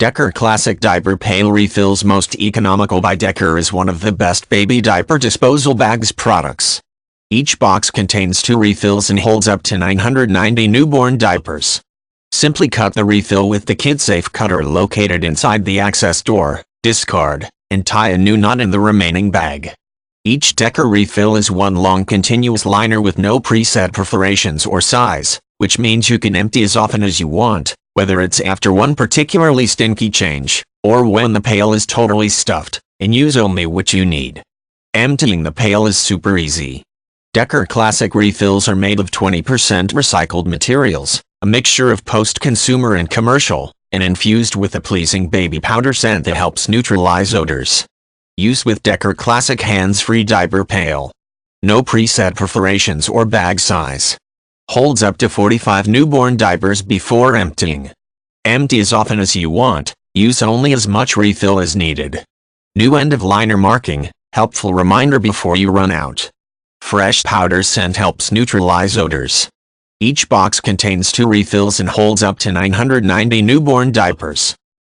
Dekor Classic Diaper Pail Refills. Most Economical by Dekor is one of the best baby diaper disposal bags products. Each box contains 2 refills and holds up to 990 newborn diapers. Simply cut the refill with the kid-safe cutter located inside the access door, discard, and tie a new knot in the remaining bag. Each Dekor refill is one long continuous liner with no preset perforations or size, which means you can empty as often as you want, whether it's after one particularly stinky change, or when the pail is totally stuffed, and use only what you need. Emptying the pail is super easy. Dekor Classic refills are made of 20% recycled materials, a mixture of post-consumer and commercial, and infused with a pleasing baby powder scent that helps neutralize odors. Use with Dekor Classic hands-free diaper pail. No preset perforations or bag size. Holds up to 45 newborn diapers before emptying. Empty as often as you want, use only as much refill as needed. New end-of-liner marking, helpful reminder before you run out. Fresh powder scent helps neutralize odors. Each box contains 2 refills and holds up to 990 newborn diapers.